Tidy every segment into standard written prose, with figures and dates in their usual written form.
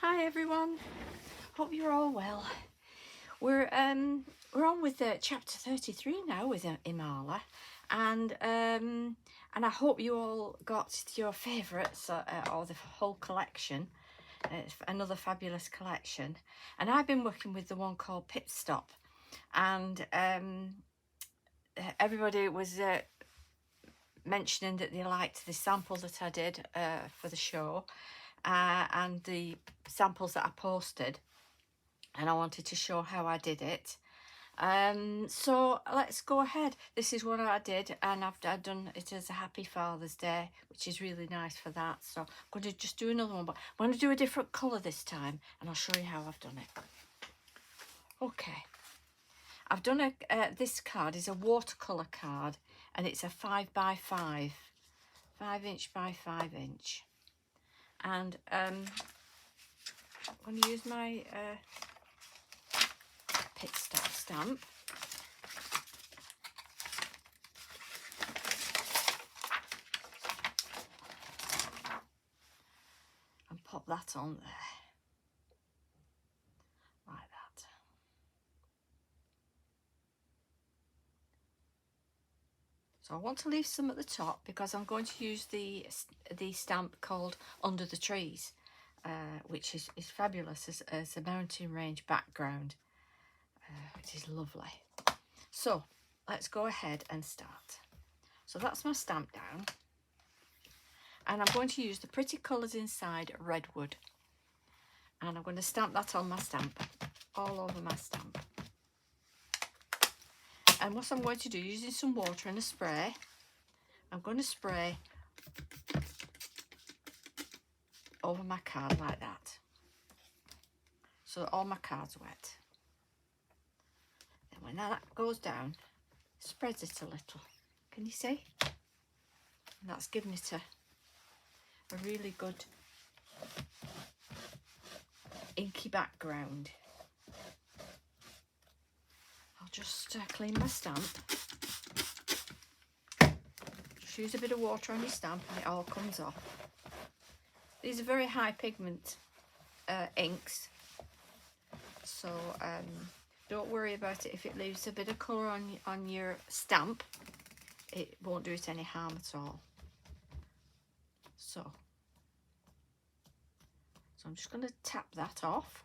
Hi everyone, hope you're all well. We're on with chapter 33 now with Imala, and I hope you all got your favourites or the whole collection. It's another fabulous collection, and I've been working with the one called Pit Stop, and everybody was mentioning that they liked the sample that I did for the show, and the samples that I posted, and I wanted to show how I did it. So let's go ahead. This is what I did, and I've done it as a Happy Father's Day, which is really nice for that. So I'm going to just do another one, but I'm going to do a different colour this time, and I'll show you how I've done it. Okay, I've done this card is a watercolour card, and it's a 5x5, 5" by 5". And I'm going to use my Pit Stop stamp. And pop that on there, like that. So I want to leave some at the top because I'm going to use the stamp called Under the Trees, which is fabulous as a mountain range background, which is lovely. So let's go ahead and start. So that's my stamp down, and I'm going to use the pretty colours inside Redwood, and I'm going to stamp that on my stamp, all over my stamp. And what I'm going to do, using some water and a spray, I'm going to spray over my card like that, so that all my card's wet. And when that goes down, spreads it a little. Can you see? And that's giving it a really good inky background. I'll just clean my stamp. Just use a bit of water on your stamp and it all comes off. These are very high pigment inks, so don't worry about it if it leaves a bit of colour on your stamp. It won't do it any harm at all. So I'm just going to tap that off,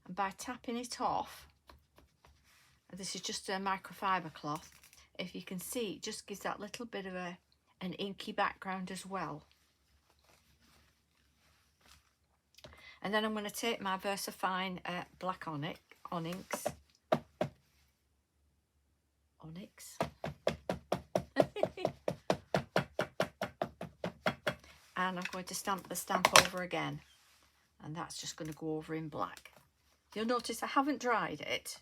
and by tapping it off, this is just a microfiber cloth, if you can see, it just gives that little bit of an inky background as well. And then I'm going to take my VersaFine black onyx, and I'm going to stamp the stamp over again, and that's just going to go over in black. You'll notice I haven't dried it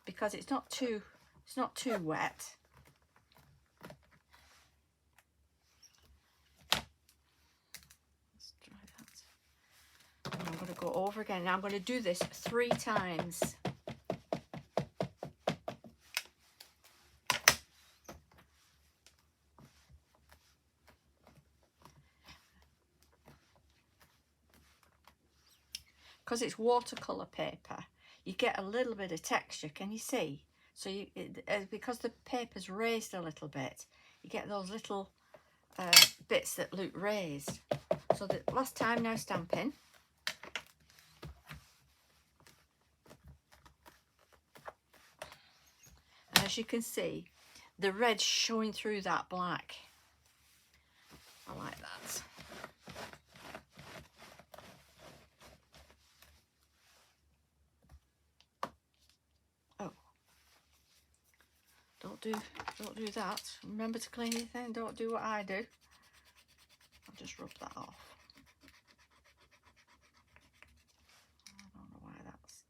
because it's not too wet. Let's dry that. And I'm going to go over again. Now I'm going to do this 3 times. Because it's watercolour paper, you get a little bit of texture, can you see? So because the paper's raised a little bit, you get those little bits that look raised. So the last time now stamping. And as you can see, the red's showing through that black. I like that. Don't do that. Remember to clean your thing. Don't do what I do. I'll just rub that off. I don't know why that's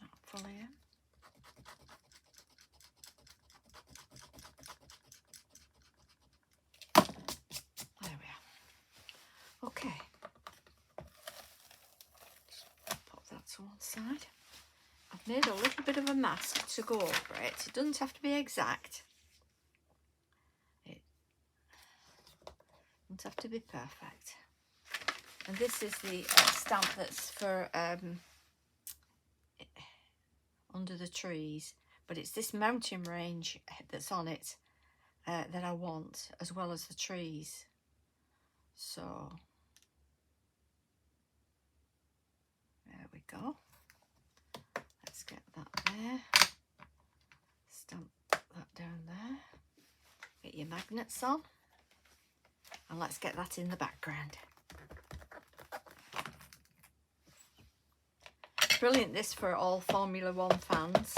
not fully in. There we are. Okay. Just pop that to one side. I've made a little bit of a mask to go over it. It doesn't have to be exact. It doesn't have to be perfect. And this is the stamp that's for under the trees, but it's this mountain range that's on it that I want, as well as the trees. So there we go. Let's get that there. Stamp that down there. Get your magnets on. And let's get that in the background. Brilliant, this for all Formula One fans.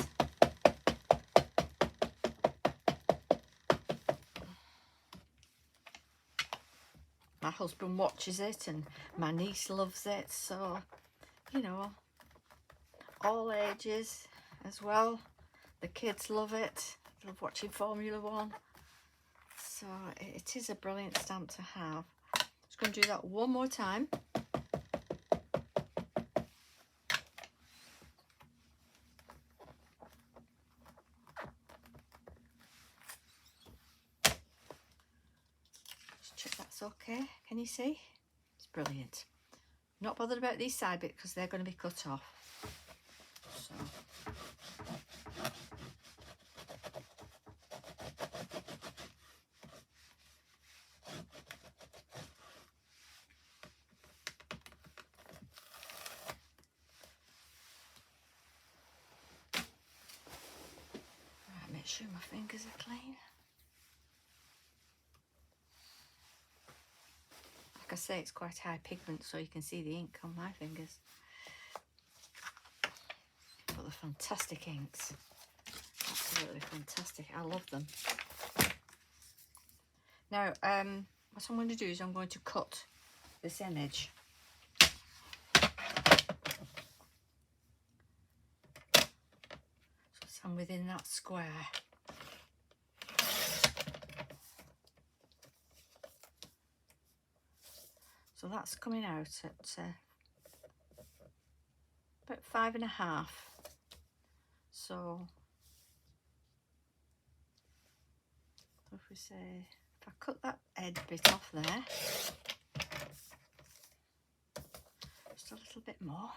My husband watches it and my niece loves it, so, you know, all ages as well. The kids love it, love watching Formula One. So it is a brilliant stamp to have. Just going to do that one more time. Just check that's okay. Can you see? It's brilliant. Not bothered about these side bits because they're going to be cut off. So. Right, make sure my fingers are clean. Like I say, it's quite high pigment, so you can see the ink on my fingers. But they're fantastic inks. Absolutely fantastic. I love them. Now, what I'm going to do is I'm going to cut this image. So I'm within that square. So that's coming out at about 5.5. So if we say, if I cut that edge bit off there, just a little bit more.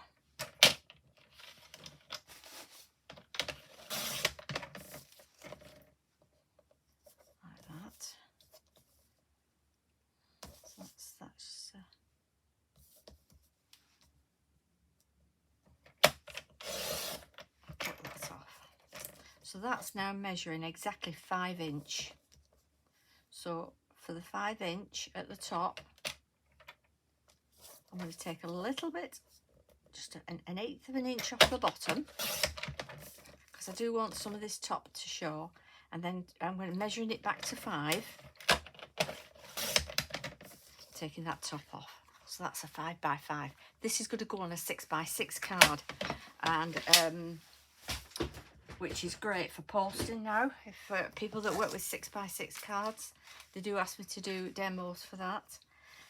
Like that. So that's cut that off. So that's now measuring exactly 5 inch. So for the 5 inch at the top, I'm going to take a little bit, just an 1/8 of an inch off the bottom, because I do want some of this top to show, and then I'm going to measuring it back to 5, taking that top off. So that's a 5x5. This is going to go on a 6x6 card, and which is great for posting now. If people that work with 6x6 cards, they do ask me to do demos for that.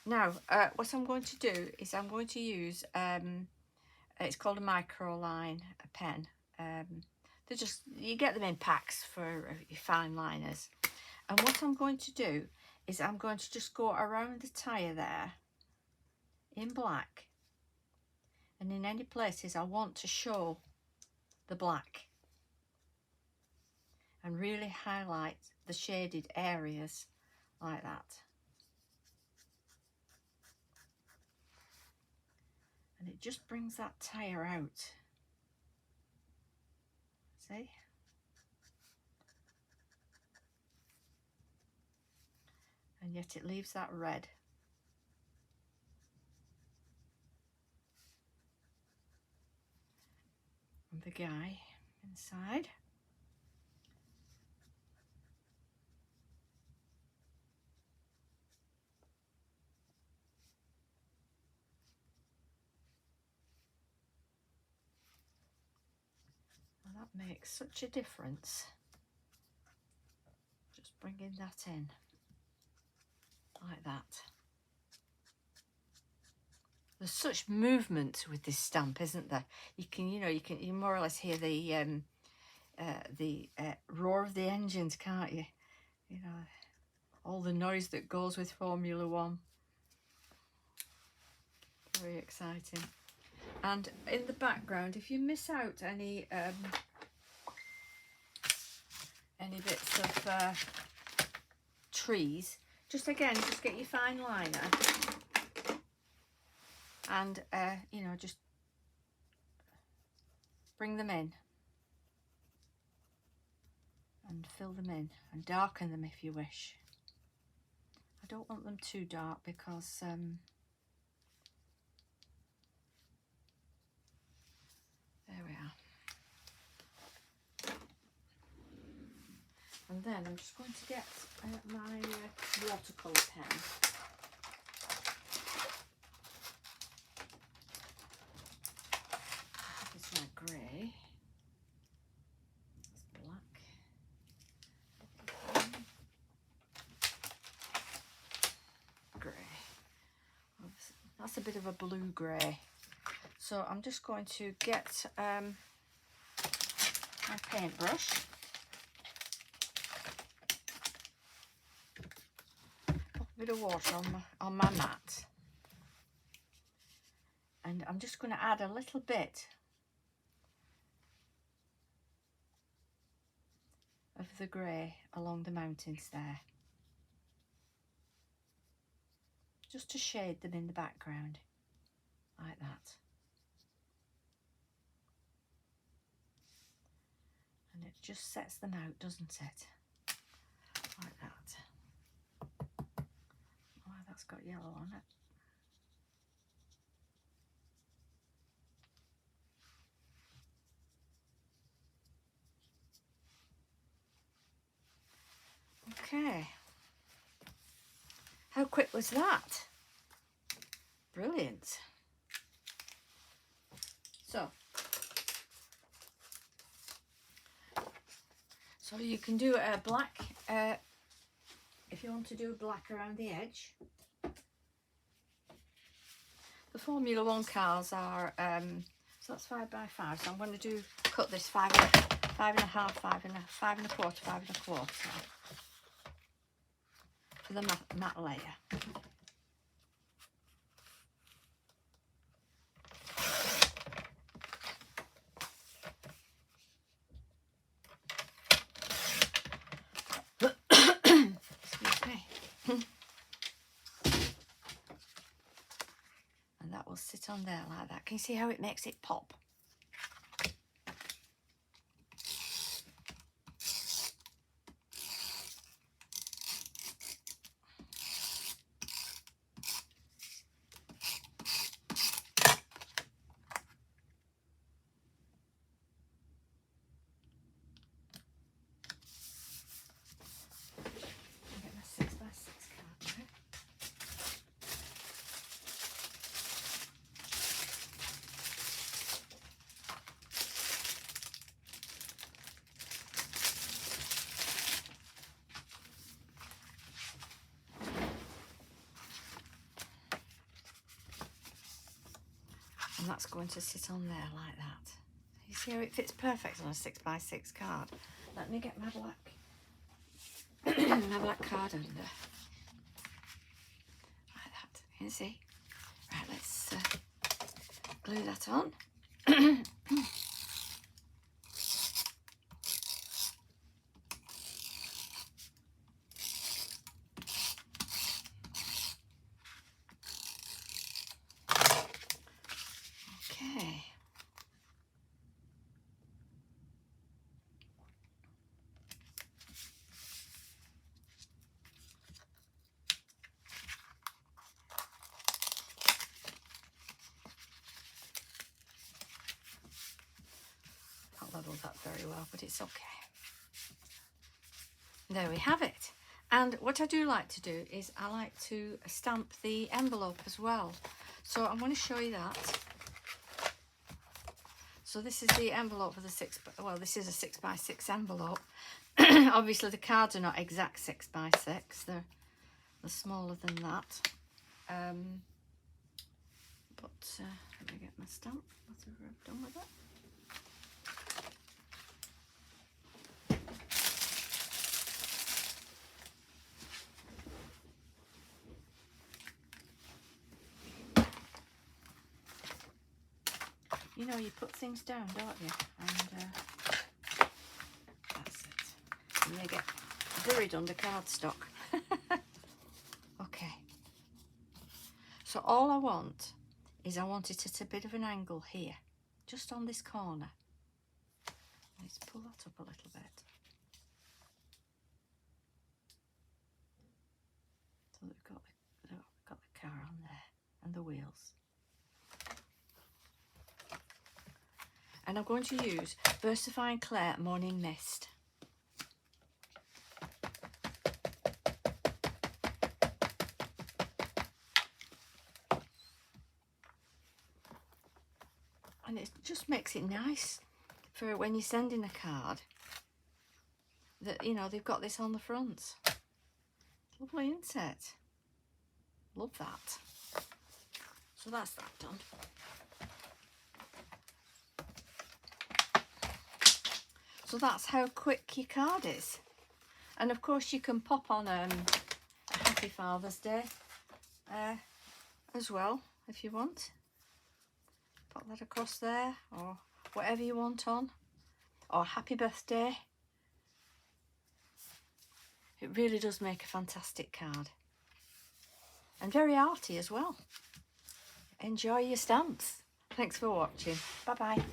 Now, what I'm going to do is I'm going to use, it's called a Microline pen. They're just, you get them in packs for your fine liners. And what I'm going to do is I'm going to just go around the tire there in black. And in any places I want to show the black. And really highlight the shaded areas like that. And it just brings that tire out. See? And yet it leaves that red. And the guy inside. And that makes such a difference. Just bringing that in like that. There's such movement with this stamp, isn't there? You can, you more or less hear the roar of the engines, can't you? You know, all the noise that goes with Formula One. Very exciting. And in the background, if you miss out any bits of trees, just get your fine liner and you know, just bring them in and fill them in and darken them if you wish. I don't want them too dark because there we are. And then I'm just going to get my watercolour pen. It's my grey. It's black. Grey. That's a bit of a blue grey. So I'm just going to get my paintbrush. Put a bit of water on my mat. And I'm just going to add a little bit of the grey along the mountains there. Just to shade them in the background, like that. And it just sets them out, doesn't it? Like that. Oh, that's got yellow on it. Okay. How quick was that? Brilliant. So you can do a black, if you want to do black around the edge. The Formula 1 cars are, so that's 5x5. So I'm going to cut this 5.5, 5.25, 5.25 for the matte layer. Excuse me. And that will sit on there like that. Can you see how it makes it pop? And that's going to sit on there like that. You see how it fits perfect on a 6x6 card. Let me get my black my black card under. Like that. You see? Right, let's glue that on. Okay. Not leveled that very well, but it's okay. There we have it. And what I do like to do is I like to stamp the envelope as well. So I'm going to show you that. So this is the envelope for the this is a 6x6 envelope. Obviously the cards are not exact 6x6, they're smaller than that. But let me get my stamp, whatever I've done with it. you know, you put things down, don't you? And that's it. And they get buried under cardstock. Okay. So all I want is I want it at a bit of an angle here, just on this corner. Let's pull that up a little bit. So we've got the car on there and the wheels. And I'm going to use Versifying Clay Morning Mist. And it just makes it nice for when you're sending a card that, you know, they've got this on the front. Lovely, isn't it? Love that. So that's that done. So that's how quick your card is. And of course you can pop on a Happy Father's Day as well if you want. Pop that across there, or whatever you want on, or Happy Birthday. It really does make a fantastic card, and very arty as well. Enjoy your stamps. Thanks for watching. Bye bye.